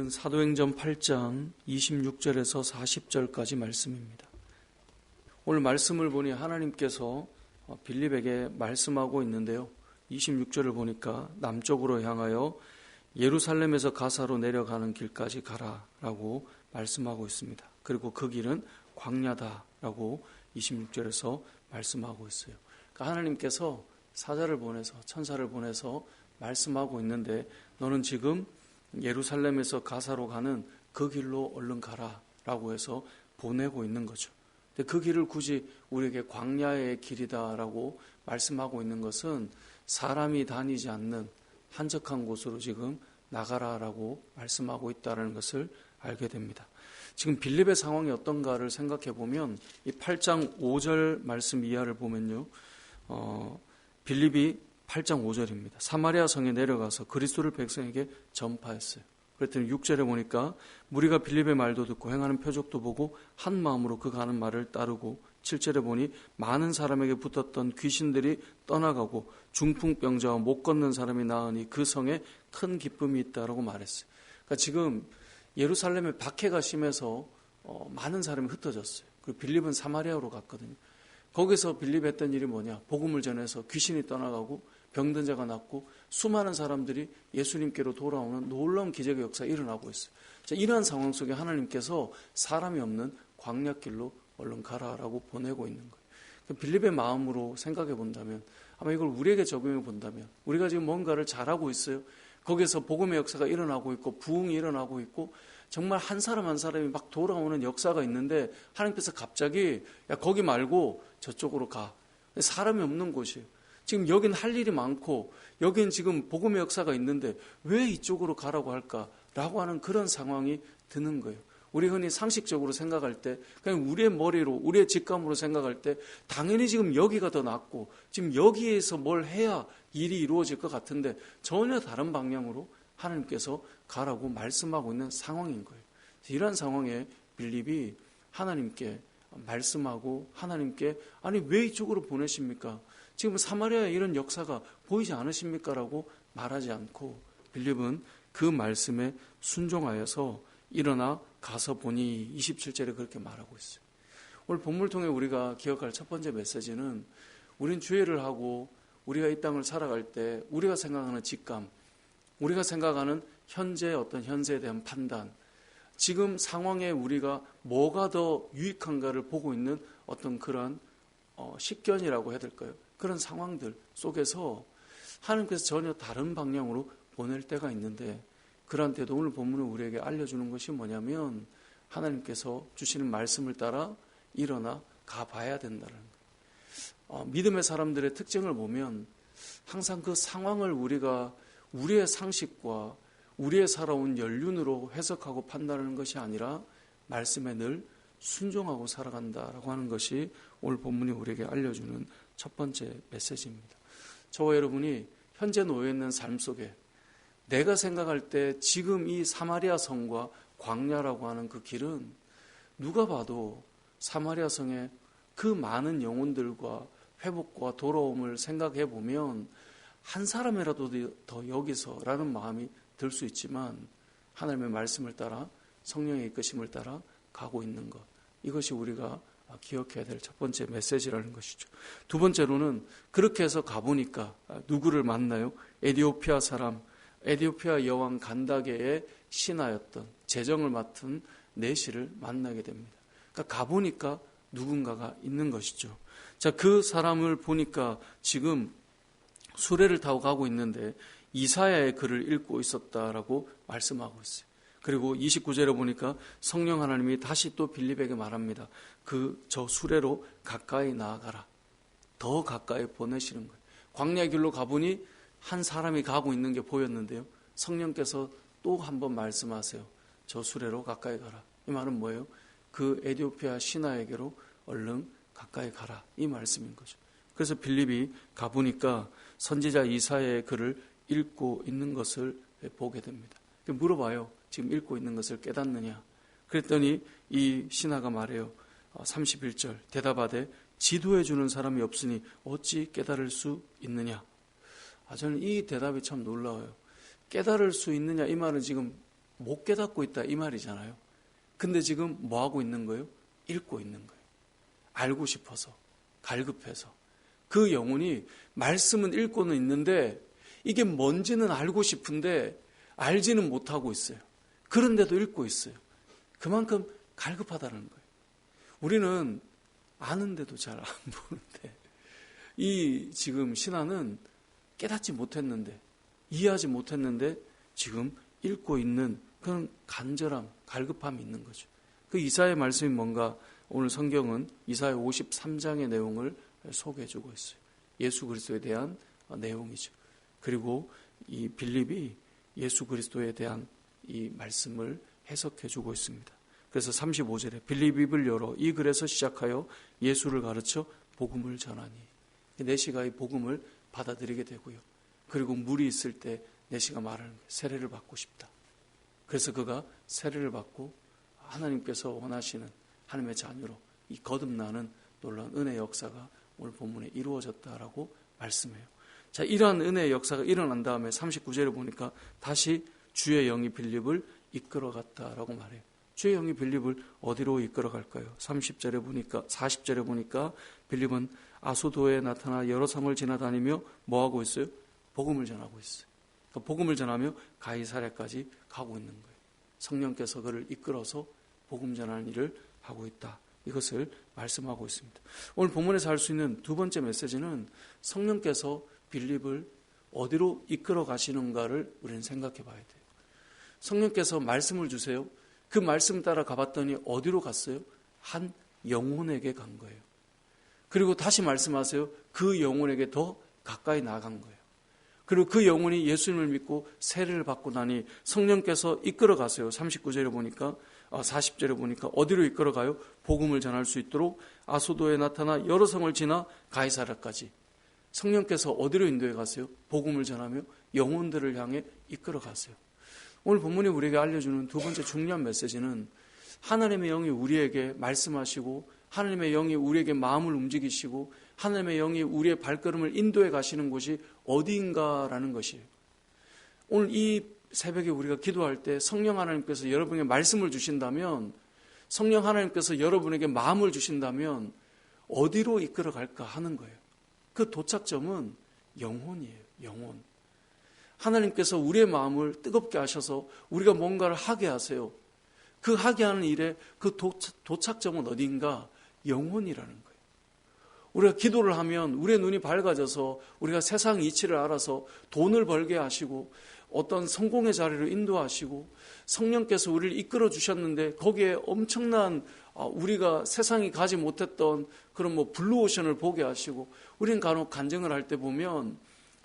오늘은 사도행전 8장 26절에서 40절까지 말씀입니다. 오늘 말씀을 보니 하나님께서 빌립에게 말씀하고 있는데요. 26절을 보니까 남쪽으로 향하여 예루살렘에서 가사로 내려가는 길까지 가라라고 말씀하고 있습니다. 그리고 그 길은 광야다라고 26절에서 말씀하고 있어요. 그러니까 하나님께서 사자를 보내서 천사를 보내서 말씀하고 있는데 너는 지금 예루살렘에서 가사로 가는 그 길로 얼른 가라라고 해서 보내고 있는 거죠. 근데 그 길을 굳이 우리에게 광야의 길이다라고 말씀하고 있는 것은 사람이 다니지 않는 한적한 곳으로 지금 나가라라고 말씀하고 있다는 것을 알게 됩니다. 지금 빌립의 상황이 어떤가를 생각해 보면 이 8장 5절 말씀 이하를 보면요. 빌립이 8장 5절입니다. 사마리아 성에 내려가서 그리스도를 백성에게 전파했어요. 그랬더니 6절에 보니까 무리가 빌립의 말도 듣고 행하는 표적도 보고 한 마음으로 그 가는 말을 따르고 7절에 보니 많은 사람에게 붙었던 귀신들이 떠나가고 중풍병자와 못 걷는 사람이 나으니 그 성에 큰 기쁨이 있다라고 말했어요. 그러니까 지금 예루살렘에 박해가 심해서 많은 사람이 흩어졌어요. 그리고 빌립은 사마리아로 갔거든요. 거기서 빌립이 했던 일이 뭐냐? 복음을 전해서 귀신이 떠나가고 병든 자가 낫고 수많은 사람들이 예수님께로 돌아오는 놀라운 기적의 역사가 일어나고 있어요. 자, 이러한 상황 속에 하나님께서 사람이 없는 광야길로 얼른 가라라고 보내고 있는 거예요. 빌립의 마음으로 생각해 본다면 아마 이걸 우리에게 적용해 본다면 우리가 지금 뭔가를 잘하고 있어요. 거기서 복음의 역사가 일어나고 있고 부흥이 일어나고 있고 정말 한 사람 한 사람이 막 돌아오는 역사가 있는데 하나님께서 갑자기 야 거기 말고 저쪽으로 가. 사람이 없는 곳이에요. 지금 여긴 할 일이 많고 여긴 지금 복음의 역사가 있는데 왜 이쪽으로 가라고 할까라고 하는 그런 상황이 드는 거예요. 우리 흔히 상식적으로 생각할 때 그냥 우리의 머리로 우리의 직감으로 생각할 때 당연히 지금 여기가 더 낫고 지금 여기에서 뭘 해야 일이 이루어질 것 같은데 전혀 다른 방향으로 하나님께서 가라고 말씀하고 있는 상황인 거예요. 이러한 상황에 빌립이 하나님께 말씀하고 하나님께 아니 왜 이쪽으로 보내십니까? 지금 사마리아에 이런 역사가 보이지 않으십니까? 라고 말하지 않고 빌립은 그 말씀에 순종하여서 일어나 가서 보니 27절에 그렇게 말하고 있어요. 오늘 본문을 통해 우리가 기억할 첫 번째 메시지는 우린 주의를 하고 우리가 이 땅을 살아갈 때 우리가 생각하는 직감, 우리가 생각하는 현재 어떤 현세에 대한 판단, 지금 상황에 우리가 뭐가 더 유익한가를 보고 있는 어떤 그런 식견이라고 해야 될까요? 그런 상황들 속에서 하나님께서 전혀 다른 방향으로 보낼 때가 있는데 그런 때도 오늘 본문은 우리에게 알려주는 것이 뭐냐면 하나님께서 주시는 말씀을 따라 일어나 가봐야 된다는 거예요. 믿음의 사람들의 특징을 보면 항상 그 상황을 우리가 우리의 상식과 우리의 살아온 연륜으로 해석하고 판단하는 것이 아니라 말씀에 늘 순종하고 살아간다라고 하는 것이 오늘 본문이 우리에게 알려주는 첫 번째 메시지입니다. 저와 여러분이 현재 놓여 있는 삶 속에 내가 생각할 때 지금 이 사마리아 성과 광야라고 하는 그 길은 누가 봐도 사마리아 성의 그 많은 영혼들과 회복과 돌아옴을 생각해 보면 한 사람이라도 더 여기서라는 마음이 들 수 있지만 하나님의 말씀을 따라 성령의 이끄심을 따라 가고 있는 것, 이것이 우리가 기억해야 될 첫 번째 메시지라는 것이죠. 두 번째로는 그렇게 해서 가보니까 누구를 만나요? 에디오피아 사람, 에디오피아 여왕 간다게의 신하였던 재정을 맡은 내시를 만나게 됩니다. 그러니까 가보니까 누군가가 있는 것이죠. 자, 그 사람을 보니까 지금 수레를 타고 가고 있는데 이사야의 글을 읽고 있었다라고 말씀하고 있어요. 그리고 29절에 보니까 성령 하나님이 다시 또 빌립에게 말합니다. 저 수레로 가까이 나아가라. 더 가까이 보내시는 거예요. 광야 길로 가보니 한 사람이 가고 있는 게 보였는데요. 성령께서 또 한 번 말씀하세요. 저 수레로 가까이 가라. 이 말은 뭐예요? 그 에디오피아 신하에게로 얼른 가까이 가라. 이 말씀인 거죠. 그래서 빌립이 가보니까 선지자 이사야의 글을 읽고 있는 것을 보게 됩니다. 물어봐요. 지금 읽고 있는 것을 깨닫느냐? 그랬더니 이 신하가 말해요. 31절 대답하되 지도해 주는 사람이 없으니 어찌 깨달을 수 있느냐? 저는 이 대답이 참 놀라워요. 깨달을 수 있느냐 이 말은 지금 못 깨닫고 있다 이 말이잖아요. 근데 지금 뭐 하고 있는 거예요? 읽고 있는 거예요. 알고 싶어서, 갈급해서. 그 영혼이 말씀은 읽고는 있는데 이게 뭔지는 알고 싶은데 알지는 못하고 있어요. 그런데도 읽고 있어요. 그만큼 갈급하다는 거예요. 우리는 아는데도 잘 안 보는데 이 지금 신하는 깨닫지 못했는데, 이해하지 못했는데 지금 읽고 있는 그런 간절함, 갈급함이 있는 거죠. 그 이사야의 말씀이 뭔가 오늘 성경은 이사야 53장의 내용을 소개해주고 있어요. 예수 그리스도에 대한 내용이죠. 그리고 이 빌립이 예수 그리스도에 대한 이 말씀을 해석해주고 있습니다. 그래서 35절에 빌립 입을 열어 이 글에서 시작하여 예수를 가르쳐 복음을 전하니, 내시가 이 복음을 받아들이게 되고요. 그리고 물이 있을 때 내시가 말하는 거예요. 세례를 받고 싶다. 그래서 그가 세례를 받고 하나님께서 원하시는 하나님의 자녀로 이 거듭나는 놀라운 은혜의 역사가 오늘 본문에 이루어졌다라고 말씀해요. 자, 이러한 은혜의 역사가 일어난 다음에 39절에 보니까 다시 주의 영이 빌립을 이끌어갔다라고 말해요. 주의 영이 빌립을 어디로 이끌어갈까요? 30절에 보니까, 40절에 보니까 빌립은 아소도에 나타나 여러 성을 지나다니며 뭐하고 있어요? 복음을 전하고 있어요. 그러니까 복음을 전하며 가이사랴까지 가고 있는 거예요. 성령께서 그를 이끌어서 복음 전하는 일을 하고 있다. 이것을 말씀하고 있습니다. 오늘 본문에서 할 수 있는 두 번째 메시지는 성령께서 빌립을 어디로 이끌어 가시는가를 우리는 생각해 봐야 돼요. 성령께서 말씀을 주세요. 그 말씀 따라 가봤더니 어디로 갔어요? 한 영혼에게 간 거예요. 그리고 다시 말씀하세요. 그 영혼에게 더 가까이 나아간 거예요. 그리고 그 영혼이 예수님을 믿고 세례를 받고 나니 성령께서 이끌어 가세요. 39절에 보니까, 40절에 보니까 어디로 이끌어 가요? 복음을 전할 수 있도록 아소도에 나타나 여러 성을 지나 가이사랴까지. 성령께서 어디로 인도해 가세요? 복음을 전하며 영혼들을 향해 이끌어 가세요. 오늘 본문이 우리에게 알려주는 두 번째 중요한 메시지는 하나님의 영이 우리에게 말씀하시고 하나님의 영이 우리에게 마음을 움직이시고 하나님의 영이 우리의 발걸음을 인도해 가시는 곳이 어디인가라는 것이에요. 오늘 이 새벽에 우리가 기도할 때 성령 하나님께서 여러분에게 말씀을 주신다면, 성령 하나님께서 여러분에게 마음을 주신다면 어디로 이끌어 갈까 하는 거예요. 그 도착점은 영혼이에요. 영혼. 하나님께서 우리의 마음을 뜨겁게 하셔서 우리가 뭔가를 하게 하세요. 그 하게 하는 일에 그 도착점은 어딘가? 영혼이라는 거예요. 우리가 기도를 하면 우리의 눈이 밝아져서 우리가 세상 이치를 알아서 돈을 벌게 하시고 어떤 성공의 자리로 인도하시고 성령께서 우리를 이끌어 주셨는데 거기에 엄청난 우리가 세상이 가지 못했던 그런 블루오션을 보게 하시고 우리는 간혹 간증을 할 때 보면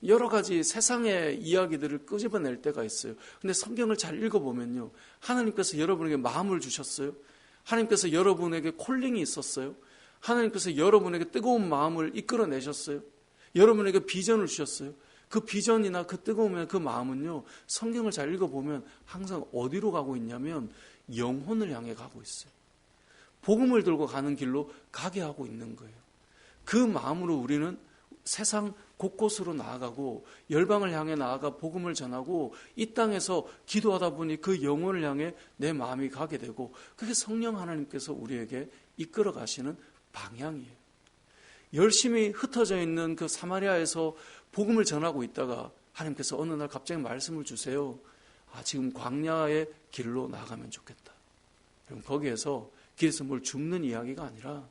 여러 가지 세상의 이야기들을 끄집어낼 때가 있어요. 근데 성경을 잘 읽어보면요. 하나님께서 여러분에게 마음을 주셨어요. 하나님께서 여러분에게 콜링이 있었어요. 하나님께서 여러분에게 뜨거운 마음을 이끌어내셨어요. 여러분에게 비전을 주셨어요. 그 비전이나 그 뜨거운 그 마음은요. 성경을 잘 읽어보면 항상 어디로 가고 있냐면 영혼을 향해 가고 있어요. 복음을 들고 가는 길로 가게 하고 있는 거예요. 그 마음으로 우리는 세상 곳곳으로 나아가고 열방을 향해 나아가 복음을 전하고 이 땅에서 기도하다 보니 그 영혼을 향해 내 마음이 가게 되고 그게 성령 하나님께서 우리에게 이끌어 가시는 방향이에요. 열심히 흩어져 있는 그 사마리아에서 복음을 전하고 있다가 하나님께서 어느 날 갑자기 말씀을 주세요. 지금 광야의 길로 나가면 좋겠다. 그럼 거기에서 길에서 뭘 줍는 이야기가 아니라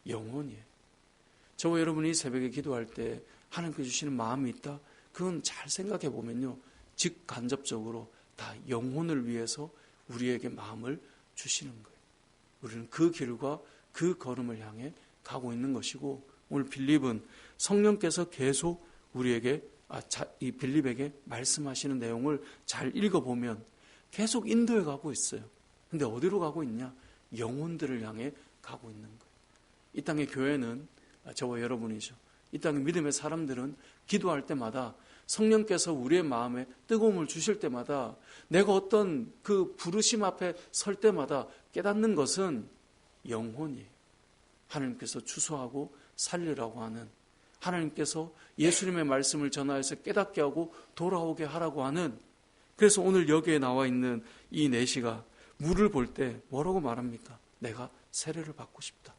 영혼이에요. 저와 여러분이 새벽에 기도할 때 하나님께 주시는 마음이 있다. 그건 잘 생각해 보면요. 직간접적으로 다 영혼을 위해서 우리에게 마음을 주시는 거예요. 우리는 그 길과 그 걸음을 향해 가고 있는 것이고 오늘 빌립은 성령께서 계속 우리에게 이 빌립에게 말씀하시는 내용을 잘 읽어보면 계속 인도해 가고 있어요. 근데 어디로 가고 있냐? 영혼들을 향해 가고 있는 거예요. 이 땅의 교회는 저와 여러분이죠. 이 땅의 믿음의 사람들은 기도할 때마다 성령께서 우리의 마음에 뜨거움을 주실 때마다 내가 어떤 그 부르심 앞에 설 때마다 깨닫는 것은 영혼이에요. 하나님께서 추수하고 살리라고 하는, 하나님께서 예수님의 말씀을 전하여서 깨닫게 하고 돌아오게 하라고 하는 그래서 오늘 여기에 나와 있는 이 내시가 물을 볼 때 뭐라고 말합니까? 내가 세례를 받고 싶다.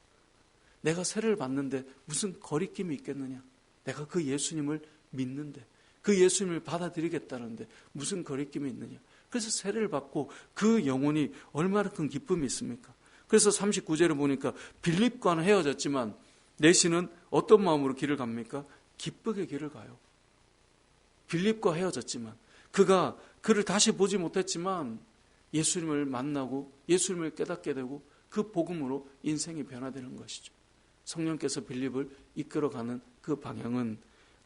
내가 세례를 받는데 무슨 거리낌이 있겠느냐? 내가 그 예수님을 믿는데, 그 예수님을 받아들이겠다는데 무슨 거리낌이 있느냐? 그래서 세례를 받고 그 영혼이 얼마나 큰 기쁨이 있습니까? 그래서 39절을 보니까 빌립과는 헤어졌지만 내시는 어떤 마음으로 길을 갑니까? 기쁘게 길을 가요. 빌립과 헤어졌지만, 그가 그를 다시 보지 못했지만 예수님을 만나고 예수님을 깨닫게 되고 그 복음으로 인생이 변화되는 것이죠. 성령께서 빌립을 이끌어가는 그 방향은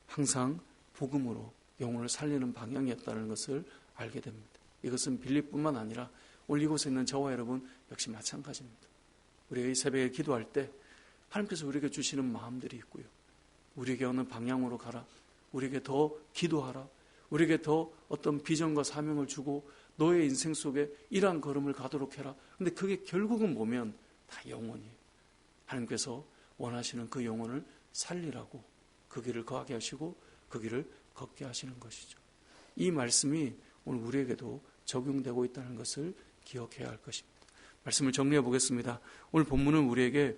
항상 복음으로 영혼을 살리는 방향이었다는 것을 알게 됩니다. 이것은 빌립뿐만 아니라 오늘 이곳에 있는 저와 여러분 역시 마찬가지입니다. 우리가 이 새벽에 기도할 때 하나님께서 우리에게 주시는 마음들이 있고요. 우리에게 어느 방향으로 가라. 우리에게 더 기도하라. 우리에게 더 어떤 비전과 사명을 주고 너의 인생 속에 이러한 걸음을 가도록 해라. 근데 그게 결국은 보면 다 영혼이에요. 하나님께서 원하시는 그 영혼을 살리라고 그 길을 거하게 하시고 그 길을 걷게 하시는 것이죠. 이 말씀이 오늘 우리에게도 적용되고 있다는 것을 기억해야 할 것입니다. 말씀을 정리해 보겠습니다. 오늘 본문은 우리에게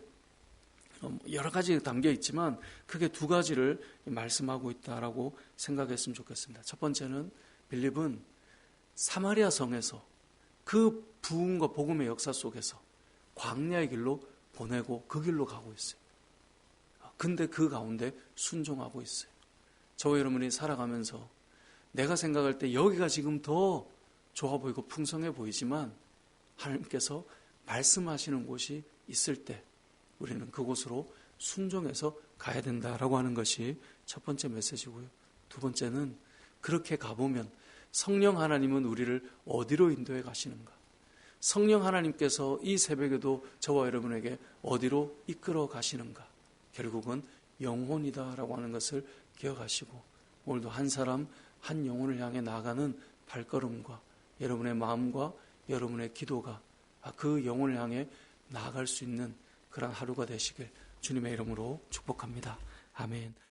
여러 가지 담겨 있지만 크게 두 가지를 말씀하고 있다라고 생각했으면 좋겠습니다. 첫 번째는 빌립은 사마리아 성에서 그 부흥과 복음의 역사 속에서 광야의 길로 보내고 그 길로 가고 있어요. 근데 그 가운데 순종하고 있어요. 저와 여러분이 살아가면서 내가 생각할 때 여기가 지금 더 좋아 보이고 풍성해 보이지만 하나님께서 말씀하시는 곳이 있을 때 우리는 그곳으로 순종해서 가야 된다라고 하는 것이 첫 번째 메시지고요. 두 번째는 그렇게 가보면 성령 하나님은 우리를 어디로 인도해 가시는가? 성령 하나님께서 이 새벽에도 저와 여러분에게 어디로 이끌어 가시는가? 결국은 영혼이다라고 하는 것을 기억하시고 오늘도 한 사람 한 영혼을 향해 나아가는 발걸음과 여러분의 마음과 여러분의 기도가 그 영혼을 향해 나아갈 수 있는 그런 하루가 되시길 주님의 이름으로 축복합니다. 아멘.